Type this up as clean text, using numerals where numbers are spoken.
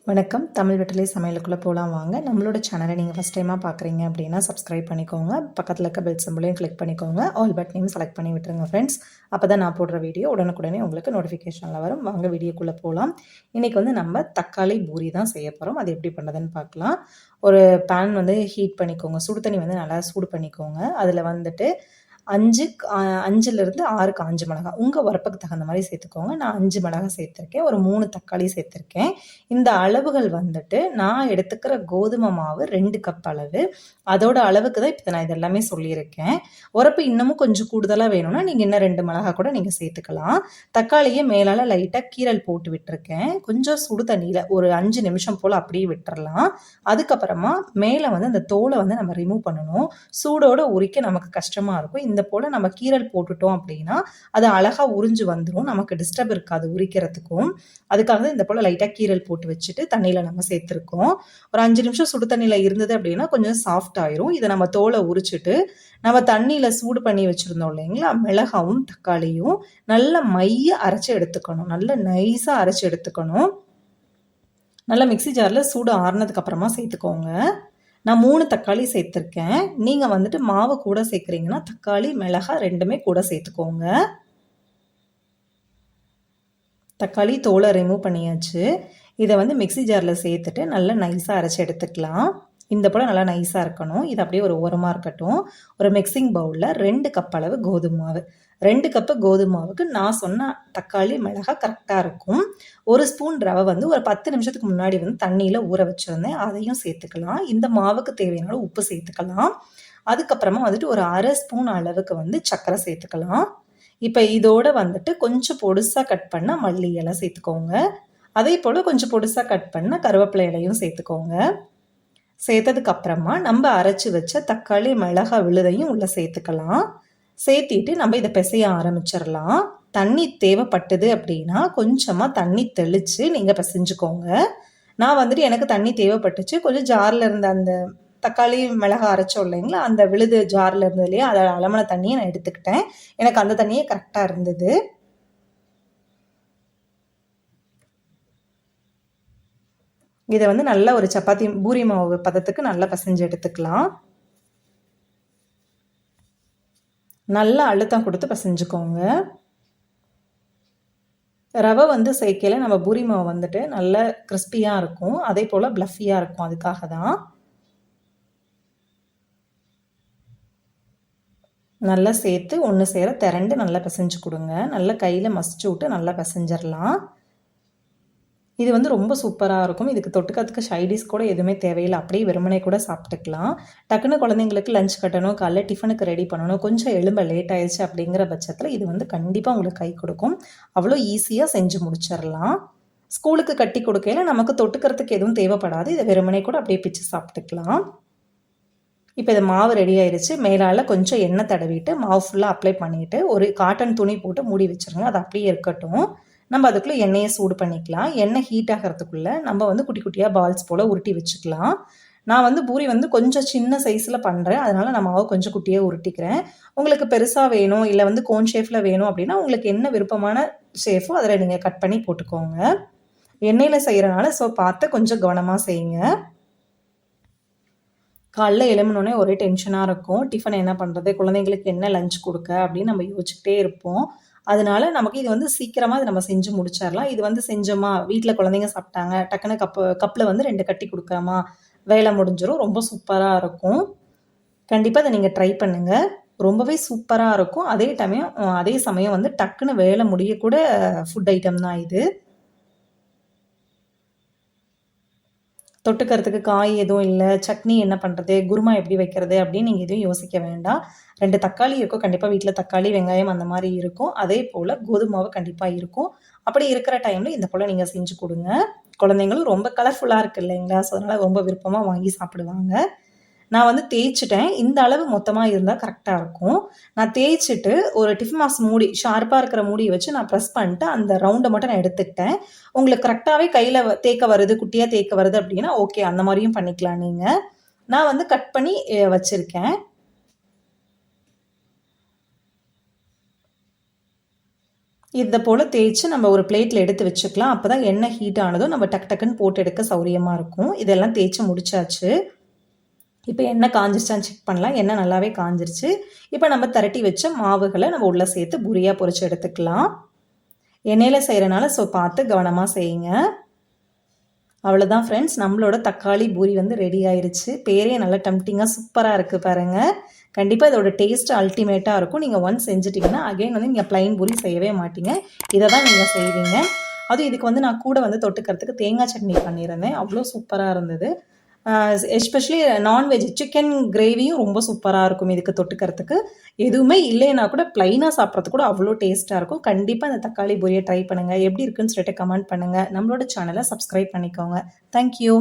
வணக்கம். தமிழ் வெற்றிலை சமையலுக்குள்ளே போகலாம் வாங்க. நம்மளோட சேனலை நீங்கள் ஃபஸ்ட் டைமாக பார்க்குறீங்க அப்படின்னா சப்ஸ்கிரைப் பண்ணிக்கோங்க. பக்கத்தில் இருக்க பெல் சிம்பிளையும் கிளிக் பண்ணிக்கோங்க. ஆல் பட்டனையும் செலக்ட் பண்ணி விட்டுருங்க ஃப்ரெண்ட்ஸ். அப்போ தான் நான் போடுற வீடியோ உடனுக்குடனே உங்களுக்கு நோட்டிஃபிகேஷனில் வரும். வாங்க வீடியோக்குள்ளே போகலாம். இன்றைக்கி நம்ம தக்காளி பூரி தான் செய்ய போகிறோம். அது எப்படி பண்ணதுன்னு பார்க்கலாம். ஒரு பேன் ஹீட் பண்ணிக்கோங்க. சுடு தண்ணி நல்லா சூடு பண்ணிக்கோங்க. அதில் 5லிருந்து 6 காஞ்ச மிளகாய் உங்கள் உரப்புக்கு தகுந்த மாதிரி சேர்த்துக்கோங்க. நான் 5 மிளகாய் சேர்த்துருக்கேன். ஒரு 3 தக்காளி சேர்த்துருக்கேன். இந்த அளவுகள் நான் எடுத்துக்கிற கோதுமை மாவு 2 கப் அளவு. அதோட அளவுக்கு தான் இப்போ நான் இதெல்லாமே சொல்லியிருக்கேன். உரப்பு இன்னமும் கொஞ்சம் கூடுதலாக வேணும்னா நீங்கள் இன்னும் 2 மிளகாய் கூட நீங்கள் சேர்த்துக்கலாம். தக்காளியை மேலால் லைட்டாக கீரல் போட்டு விட்டுருக்கேன். கொஞ்சம் சுடு தண்ணியில் ஒரு 5 நிமிஷம் போல் அப்படியே விட்டுறலாம். அதுக்கப்புறமா மேலே அந்த தோலை நம்ம ரிமூவ் பண்ணணும். சூடோடு உரிக்க நமக்கு கஷ்டமாக இருக்கும். இந்த போல் நம்ம கீரல் போட்டுட்டோம் அப்படின்னா அது அழகாக உறிஞ்சு வந்துடும். நமக்கு டிஸ்டர்ப் இருக்காது உரிக்கிறதுக்கும். அதுக்காக தான் இந்த போல் லைட்டாக கீரல் போட்டு வச்சுட்டு தண்ணியில் நம்ம சேர்த்துருக்கோம். ஒரு 5 நிமிஷம் சுடு தண்ணியில் இருந்தது அப்படின்னா கொஞ்சம் சாஃப்ட் ஆயிரும். இதை நம்ம தோலை உரிச்சிட்டு நம்ம தண்ணியில் சூடு பண்ணி வச்சுருந்தோம் இல்லைங்களா, மிளகாவும் தக்காளியும் நல்லா மைய அரைச்சி எடுத்துக்கணும். நல்லா நைஸாக அரைச்சி எடுத்துக்கணும். நல்லா மிக்சி ஜாரில் சூடு ஆறுனதுக்கு அப்புறமா சேர்த்துக்கோங்க. நான் 3 தக்காளி சேர்த்துருக்கேன். நீங்கள் மாவு கூட சேர்க்குறீங்கன்னா தக்காளி மிளகாய் 2மே கூட சேர்த்துக்கோங்க. தக்காளி தோலை ரிமூவ் பண்ணியாச்சு. இதை மிக்சி ஜாரில் சேர்த்துட்டு நல்லா நைஸாக அரைச்சி எடுத்துக்கலாம். இந்த போல் நல்லா நைஸாக இருக்கணும். இது அப்படியே ஒரு ஓரமாக இருக்கட்டும். ஒரு மிக்சிங் பவுலில் 2 கப் அளவு கோதுமை மாவு. 2 கப்பு கோதுமை மாவுக்கு நான் சொன்ன தக்காளி மிளகாய் கரெக்டாக இருக்கும். 1 ஸ்பூன் ரவை ஒரு 10 நிமிஷத்துக்கு முன்னாடி தண்ணியில் ஊற வச்சுருந்தேன். அதையும் சேர்த்துக்கலாம். இந்த மாவுக்கு தேவையான உப்பு சேர்த்துக்கலாம். அதுக்கப்புறமா ஒரு அரை ஸ்பூன் அளவுக்கு சர்க்கரை சேர்த்துக்கலாம். இப்போ இதோட கொஞ்சம் பொடுசாக கட் பண்ண மல்லி இலை சேர்த்துக்கோங்க. அதே போல் கொஞ்சம் பொடுசாக கட் பண்ண கருவேப்பிலை இலையும் சேர்த்துக்கோங்க. சேர்த்ததுக்கு அப்புறமா நம்ம அரைச்சி வச்ச தக்காளி மிளகாய் விழுதையும் உள்ளே சேர்த்துக்கலாம். சேர்த்திட்டு நம்ம இதை பிசைய ஆரம்பிச்சிடலாம். தண்ணி தேவைப்பட்டது அப்படின்னா கொஞ்சமாக தண்ணி தெளித்து நீங்கள் பிசைஞ்சுக்கோங்க. நான் எனக்கு தண்ணி தேவைப்பட்டுச்சு. கொஞ்சம் ஜாரில் இருந்த அந்த தக்காளி மிளகாய் அரைச்சோம் இல்லைங்களா, அந்த விழுது ஜாரில் இருந்தது இல்லையா, அதை அளமான தண்ணியை நான் எடுத்துக்கிட்டேன். எனக்கு அந்த தண்ணியே கரெக்டாக இருந்தது. இதை நல்ல ஒரு சப்பாத்தி பூரி மாவு பதத்துக்கு நல்லா பிசைஞ்சு எடுத்துக்கலாம். நல்லா அழுத்தம் கொடுத்து பிசைஞ்சுக்கோங்க. ரவை சேர்க்கையில் நம்ம பூரி மாவு நல்ல கிறிஸ்பியாக இருக்கும். அதே போல் ப்ளஃபியாக இருக்கும். அதுக்காக தான் நல்லா சேர்த்து ஒன்று சேர திரண்டு நல்லா பிசைஞ்சு கொடுங்க. நல்லா கையில் மசிச்சு விட்டு நல்லா பிசைஞ்சிடலாம். இது ரொம்ப சூப்பராக இருக்கும். இதுக்கு தொட்டுக்கிறதுக்கு சைடிஷ் கூட எதுவுமே தேவையில்லை. அப்படியே வெறுமனே கூட சாப்பிட்டுக்கலாம். டக்குன்னு குழந்தைங்களுக்கு லஞ்ச் கட்டணும், காலைல டிஃபனுக்கு ரெடி பண்ணணும், கொஞ்சம் எழும்ப லேட் ஆயிடுச்சு அப்படிங்கிற பட்சத்தில் இது கண்டிப்பாக உங்களுக்கு கை கொடுக்கும். அவ்வளோ ஈஸியாக செஞ்சு முடிச்சிடலாம். ஸ்கூலுக்கு கட்டி கொடுக்கையில் நமக்கு தொட்டுக்கிறதுக்கு எதுவும் தேவைப்படாது. இதை வெறுமனே கூட அப்படியே பிச்சு சாப்பிட்டுக்கலாம். இப்போ இது மாவு ரெடி ஆயிடுச்சு. மேலால் கொஞ்சம் எண்ணெய் தடவிட்டு மாவு ஃபுல்லாக அப்ளை பண்ணிவிட்டு ஒரு காட்டன் துணி போட்டு மூடி வச்சுருங்க. அது அப்படியே இருக்கட்டும். நம்ம அதுக்குள்ளே எண்ணெயை சூடு பண்ணிக்கலாம். எண்ணெய் ஹீட் ஆகிறதுக்குள்ளே நம்ம குட்டி குட்டியாக பால்ஸ் போல் உருட்டி வச்சுக்கலாம். நான் பூரி கொஞ்சம் சின்ன சைஸில் பண்ணுறேன். அதனால் நான் மாவு கொஞ்சம் குட்டியாக உருட்டிக்கிறேன். உங்களுக்கு பெருசாக வேணும் இல்லை கோன் ஷேஃபில் வேணும் அப்படின்னா உங்களுக்கு என்ன விருப்பமான ஷேஃபோ அதில் நீங்கள் கட் பண்ணி போட்டுக்கோங்க. எண்ணெயில் செய்கிறனால பார்த்து கொஞ்சம் கவனமாக செய்யுங்க. காலைல எழும்பினோடனே ஒரே டென்ஷனாக இருக்கும். டிஃபன் என்ன பண்ணுறது, குழந்தைங்களுக்கு என்ன லஞ்ச் கொடுக்க அப்படின்னு நம்ம யோசிச்சுக்கிட்டே இருப்போம். அதனால நமக்கு இது சீக்கிரமாக இது நம்ம செஞ்சு முடிச்சிடலாம். இது செஞ்சோமா, வீட்டில் குழந்தைங்க சாப்பிட்டாங்க, டக்குன்னு கப்பில் 2 கட்டி கொடுக்காமா வேலை முடிஞ்சிடும். ரொம்ப சூப்பராக இருக்கும். கண்டிப்பாக இதை நீங்கள் ட்ரை பண்ணுங்கள். ரொம்பவே சூப்பராக இருக்கும். அதே சமயம் டக்குன்னு வேலை முடியக்கூட ஃபுட் ஐட்டம் தான் இது. தொட்டுக்கிறதுக்கு காய் எதுவும் இல்லை, சட்னி என்ன பண்ணுறது, குருமா எப்படி வைக்கிறது அப்படின்னு நீங்கள் எதுவும் யோசிக்க வேண்டாம். 2 தக்காளி இருக்கும். கண்டிப்பாக வீட்டில் தக்காளி வெங்காயம் அந்த மாதிரி இருக்கும். அதே போல் கோதுமை மாவு கண்டிப்பாக இருக்கும். அப்படி இருக்கிற டைமில் இந்த போல் நீங்கள் செஞ்சு கொடுங்க. குழந்தைங்களும் ரொம்ப கலர்ஃபுல்லாக இருக்குது இல்லைங்களா, ஸோ அதனால் ரொம்ப விருப்பமாக வாங்கி சாப்பிடுவாங்க. நான் தேய்ச்சிட்டேன். இந்த அளவு மொத்தமாக இருந்தால் கரெக்டாக இருக்கும். நான் தேய்ச்சிட்டு ஒரு டிஃபன் பாக்ஸ் மூடி ஷார்ப்பாக இருக்கிற மூடியை வச்சு நான் ப்ரெஸ் பண்ணிட்டு அந்த ரவுண்டை மட்டும் நான் எடுத்துக்கிட்டேன். உங்களுக்கு கரெக்டாகவே கையில் தேய்க்க வருது, குட்டியாக தேய்க்க வருது அப்படின்னா ஓகே, அந்த மாதிரியும் பண்ணிக்கலாம் நீங்கள். நான் கட் பண்ணி வச்சுருக்கேன். இதை போல் தேய்ச்சி நம்ம ஒரு பிளேட்டில் எடுத்து வச்சுக்கலாம். அப்போ தான் எண்ணெய் ஹீட் ஆனதும் நம்ம டக்கு டக்குன்னு போட்டு எடுக்க சௌரியமாக இருக்கும். இதெல்லாம் தேய்ச்சி முடிச்சாச்சு. இப்போ எண்ணெய் காஞ்சிருச்சான்னு செக் பண்ணலாம். எண்ணெய் நல்லாவே காஞ்சிருச்சு. இப்போ நம்ம திரட்டி வச்ச மாவுகளை நம்ம உள்ளே சேர்த்து பூரியாக பொரிச்சு எடுத்துக்கலாம். எண்ணெயில் செய்கிறனால பார்த்து கவனமாக செய்யுங்க. அவ்வளோதான் ஃப்ரெண்ட்ஸ், நம்மளோட தக்காளி பூரி வந்து ரெடி ஆயிடுச்சு. பேரே நல்லா டெம்ப்டிங்காக சூப்பராக இருக்குது பாருங்கள். கண்டிப்பாக இதோட டேஸ்ட் அல்டிமேட்டாக இருக்கும். நீங்கள் ஒன்ஸ் செஞ்சுட்டிங்கன்னா அகைன் வந்து நீங்கள் ப்ளைன் பூரி செய்யவே மாட்டீங்க. இதை தான் நீங்கள் செய்வீங்க. அதுவும் இதுக்கு வந்து நான் கூட வந்து தொட்டுக்கிறதுக்கு தேங்காய் சட்னி பண்ணியிருந்தேன். அவ்வளோ சூப்பராக இருந்தது. எஸ்பெஷலி நான்வெஜ் சிக்கன் கிரேவியும் ரொம்ப சூப்பராக இருக்கும் இதுக்கு தொட்டுக்கிறதுக்கு. எதுவுமே இல்லைன்னா கூட ப்ளைனாக சாப்பிட்றது கூட அவ்வளோ டேஸ்ட்டாக இருக்கும். கண்டிப்பாக இந்த தக்காளி பூரியை ட்ரை பண்ணுங்கள். எப்படி இருக்குன்னு சொல்லிட்டு கமெண்ட் பண்ணுங்கள். நம்மளோட சேனலை சப்ஸ்கிரைப் பண்ணிக்கோங்க. தேங்க்யூ.